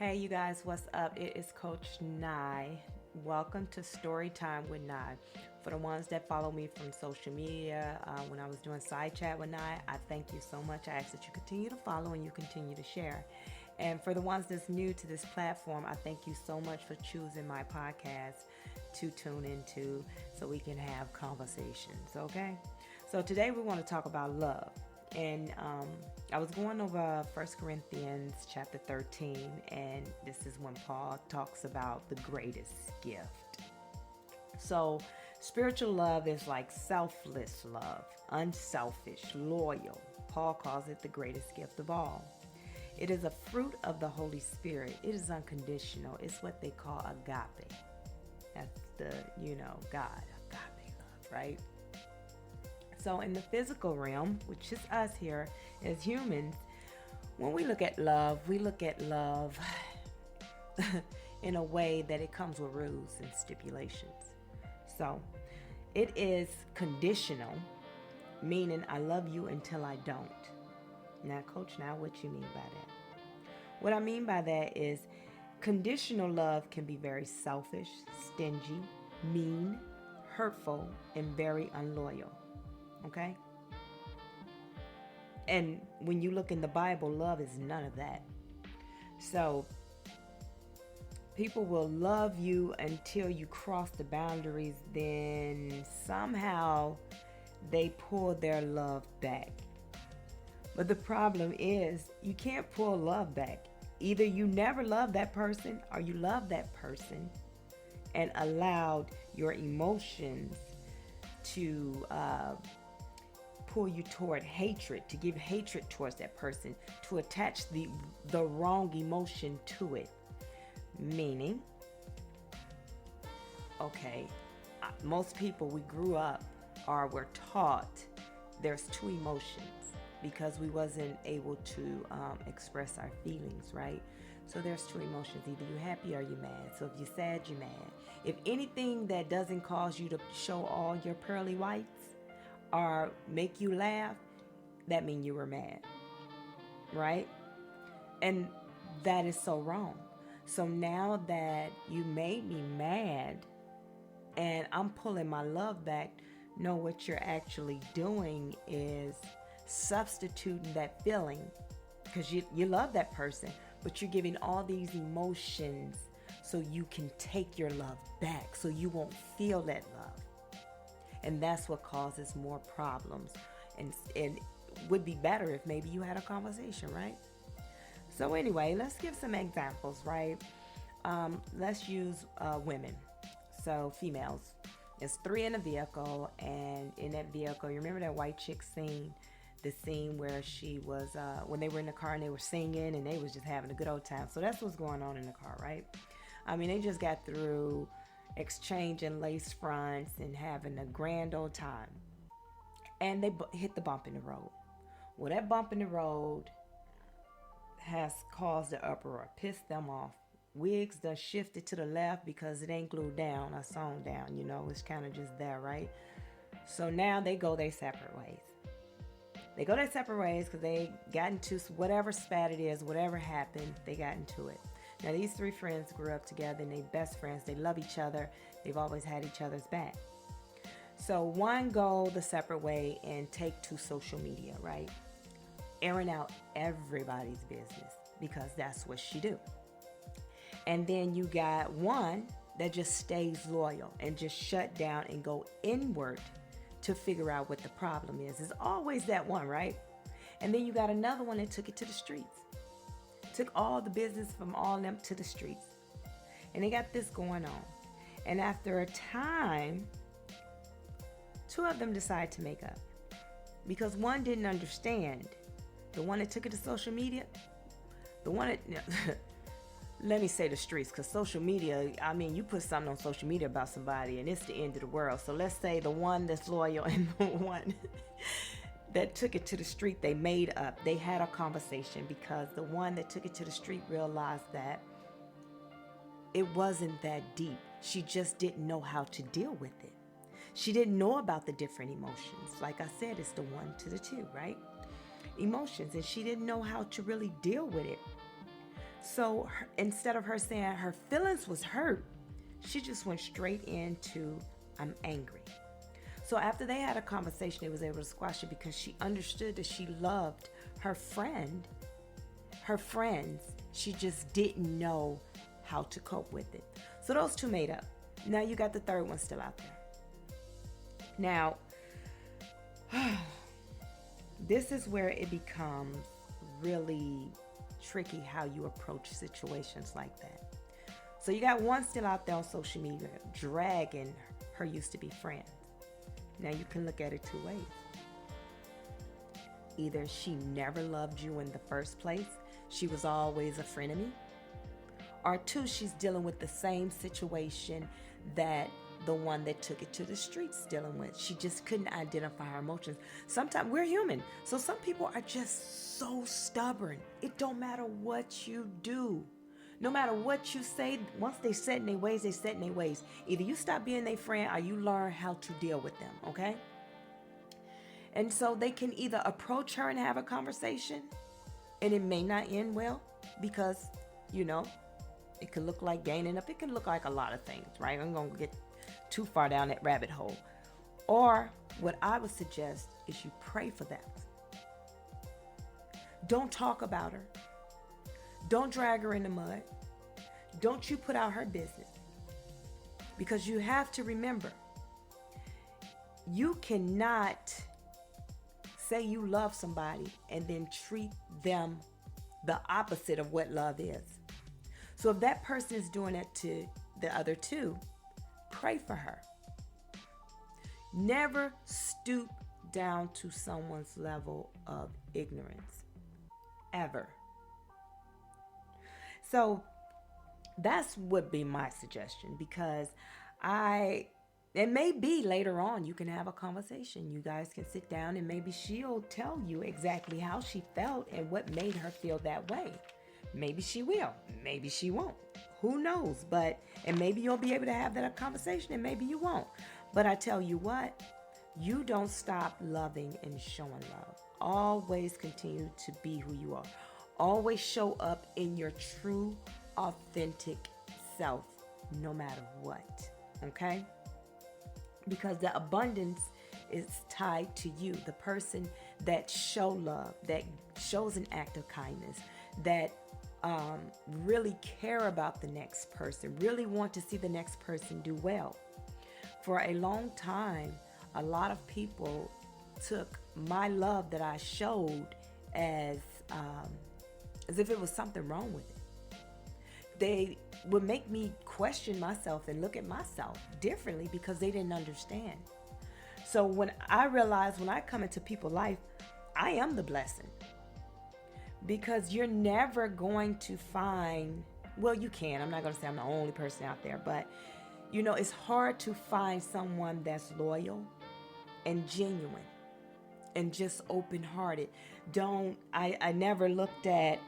Hey, you guys, what's up? It is Coach Nye. Welcome to Story Time with Nye. For the ones that follow me from social media, when I was doing side chat with Nye, I thank you so much. I ask that you continue to follow and you continue to share. And for the ones that's new to this platform, I thank you so much for choosing my podcast to tune into so we can have conversations, okay? So today we want to talk about love. And I was going over 1 Corinthians chapter 13, and this is when Paul talks about the greatest gift. So, spiritual love is like selfless love, unselfish, loyal. Paul calls it the greatest gift of all. It is a fruit of the Holy Spirit. It is unconditional. It's what they call agape. That's the, God, agape love, right? So in the physical realm, which is us here as humans, when we look at love in a way that it comes with rules and stipulations. So it is conditional, meaning I love you until I don't. Now, Coach, what you mean by that? What I mean by that is conditional love can be very selfish, stingy, mean, hurtful, and very unloyal. Okay? And when you look in the Bible, love is none of that. So people will love you until you cross the boundaries, then somehow they pull their love back. But the problem is you can't pull love back. Either you never loved that person or you love that person and allowed your emotions to pull you toward hatred, to give hatred towards that person, to attach the wrong emotion to it. Meaning, okay, most people, we grew up or were taught there's two emotions because we wasn't able to express our feelings, right? So there's two emotions. Either you're happy or you're mad. So if you're sad, you're mad. If anything that doesn't cause you to show all your pearly whites or make you laugh, that means you were mad, right? And that is so wrong. So now that you made me mad and I'm pulling my love back, no, what you're actually doing is substituting that feeling because you love that person, but you're giving all these emotions so you can take your love back, so you won't feel that love. And that's what causes more problems. And it would be better if maybe you had a conversation, right? So anyway, let's give some examples, right? Let's use women. So females. There's 3 in a vehicle, and in that vehicle, you remember that white chick scene? The scene where she was, when they were in the car and they were singing and they was just having a good old time. So that's what's going on in the car, right? I mean, they just got through exchanging lace fronts and having a grand old time. And they hit the bump in the road. Well, that bump in the road has caused the uproar, pissed them off. Wigs done shifted to the left because it ain't glued down or sewn down, it's kind of just there, right? So now they go their separate ways. They go their separate ways because they got into whatever spat it is, whatever happened, they got into it. Now, these 3 friends grew up together and they best friends. They love each other. They've always had each other's back. So one go the separate way and take to social media, right? Airing out everybody's business because that's what she do. And then you got one that just stays loyal and just shut down and go inward to figure out what the problem is. It's always that one, right? And then you got another one that took it to the streets. Took all the business from all them to the streets. And they got this going on. And after a time, 2 of them decided to make up. Because one didn't understand. The one that took it to social media, the one that, let me say the streets, because social media, I mean, you put something on social media about somebody and it's the end of the world. So let's say the one that's loyal and the one that took it to the street, they made up. They had a conversation because the one that took it to the street realized that it wasn't that deep. She just didn't know how to deal with it. She didn't know about the different emotions. Like I said, it's the 1 to the 2, right? Emotions. And she didn't know how to really deal with it. So instead of her saying her feelings was hurt, she just went straight into, I'm angry. So after they had a conversation, they was able to squash it because she understood that she loved her friends. She just didn't know how to cope with it. So those two made up. Now you got the third one still out there. Now, this is where it becomes really tricky how you approach situations like that. So you got one still out there on social media dragging her used to be friends. Now you can look at it two ways. Either she never loved you in the first place, she was always a frenemy, or two, she's dealing with the same situation that the one that took it to the streets dealing with. She just couldn't identify her emotions. Sometimes we're human, so some people are just so stubborn. It don't matter what you do. No matter what you say, once they set in their ways, they set in their ways. Either you stop being their friend or you learn how to deal with them, okay? And so they can either approach her and have a conversation, and it may not end well because, it could look like gaining up. It can look like a lot of things, right? I'm going to get too far down that rabbit hole. Or what I would suggest is you pray for them. Don't talk about her. Don't drag her in the mud. Don't you put out her business. Because you have to remember, you cannot say you love somebody and then treat them the opposite of what love is. So if that person is doing it to the other two, pray for her. Never stoop down to someone's level of ignorance. Ever. So that's would be my suggestion, because it may be later on you can have a conversation. You guys can sit down and maybe she'll tell you exactly how she felt and what made her feel that way. Maybe she will. Maybe she won't. Who knows? And maybe you'll be able to have that conversation and maybe you won't. But I tell you what, you don't stop loving and showing love. Always continue to be who you are. Always show up in your true, authentic self, no matter what. Okay? Because the abundance is tied to you. The person that show love, that shows an act of kindness, that really care about the next person, really want to see the next person do well. For a long time, a lot of people took my love that I showed as if it was something wrong with it. They would make me question myself and look at myself differently because they didn't understand. So when I realized when I come into people's life, I am the blessing. Because you're never going to find, well, you can. I'm not going to say I'm the only person out there, but it's hard to find someone that's loyal and genuine and just open-hearted. I never looked at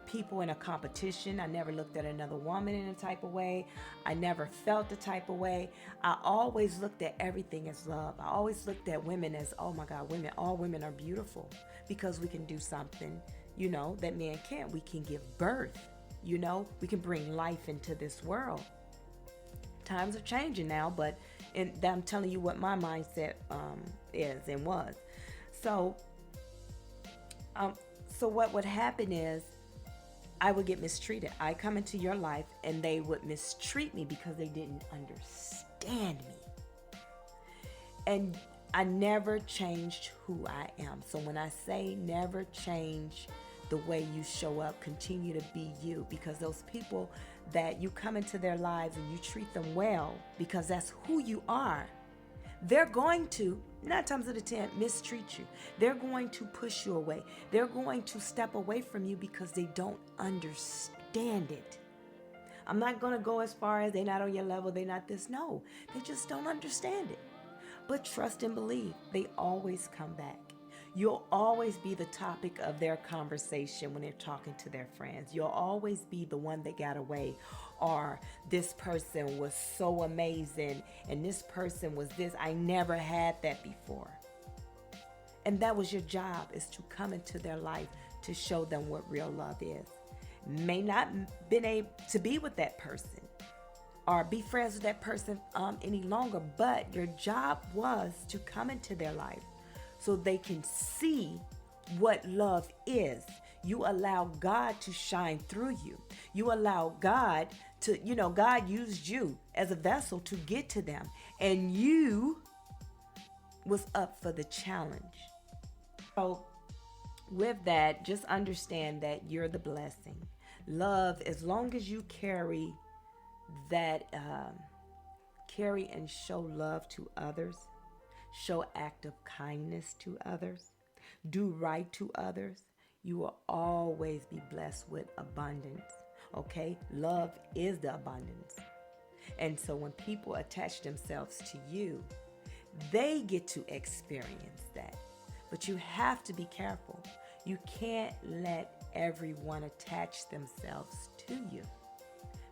people in a competition. I never looked at another woman in a type of way. I never felt the type of way. I always looked at everything as love. I always looked at women as, oh my God, all women are beautiful because we can do something, that men can't. We can give birth, we can bring life into this world. Times are changing now, but I'm telling you what my mindset is and was. So what would happen is I would get mistreated. I come into your life and they would mistreat me because they didn't understand me. And I never changed who I am. So when I say never change the way you show up, continue to be you, because those people that you come into their lives and you treat them well because that's who you are, they're going to, 9 times out of 10, mistreat you. They're going to push you away. They're going to step away from you because they don't understand it. I'm not going to go as far as they're not on your level, they're not this. No, they just don't understand it. But trust and believe, they always come back. You'll always be the topic of their conversation when they're talking to their friends. You'll always be the one that got away, or this person was so amazing and this person was this. I never had that before. And that was your job, is to come into their life to show them what real love is. may not been able to be with that person or be friends with that person any longer, but your job was to come into their life so they can see what love is. You allow God to shine through you. You allow God to, God used you as a vessel to get to them, and you was up for the challenge. So with that, just understand that you're the blessing. Love, as long as you carry that, carry and show love to others, show act of kindness to others, do right to others, you will always be blessed with abundance. Okay? Love is the abundance. And so when people attach themselves to you, they get to experience that. But you have to be careful. You can't let everyone attach themselves to you,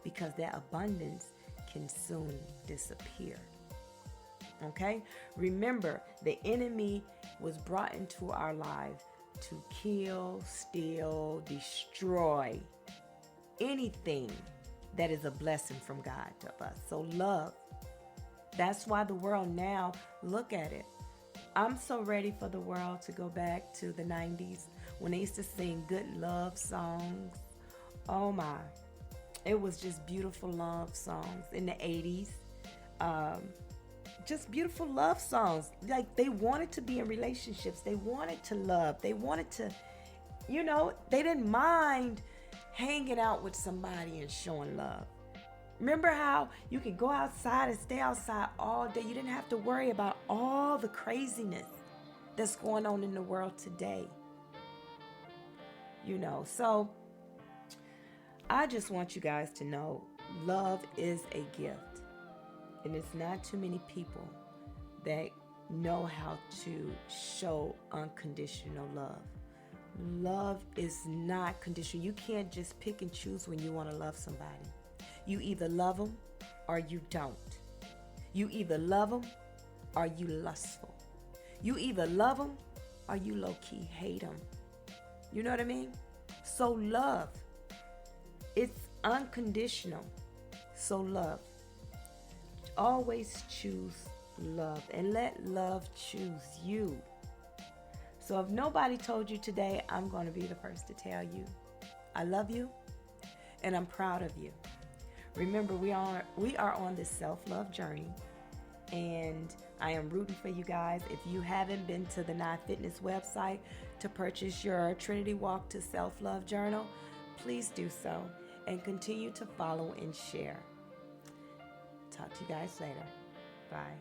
because that abundance can soon disappear. Okay? Remember, the enemy was brought into our lives to kill, steal, destroy anything that is a blessing from God to us. So love. That's why the world now, look at it. I'm so ready for the world to go back to the 90s when they used to sing good love songs. Oh my. It was just beautiful love songs in the 80s. Just beautiful love songs. Like, they wanted to be in relationships. They wanted to love. They wanted to, they didn't mind hanging out with somebody and showing love. Remember how you could go outside and stay outside all day? You didn't have to worry about all the craziness that's going on in the world today. So I just want you guys to know love is a gift. And it's not too many people that know how to show unconditional love. Love is not conditional. You can't just pick and choose when you want to love somebody. You either love them or you don't. You either love them or you lustful. You either love them or you low-key hate them. You know what I mean? So love. It's unconditional. So love. Always choose love and let love choose you. So if nobody told you today, I'm going to be the first to tell you. I love you and I'm proud of you. Remember, we are on this self-love journey, and I am rooting for you guys. If you haven't been to the Nye Fitness website to purchase your Trinity Walk to Self-Love Journal, please do so and continue to follow and share. Talk to you guys later. Bye.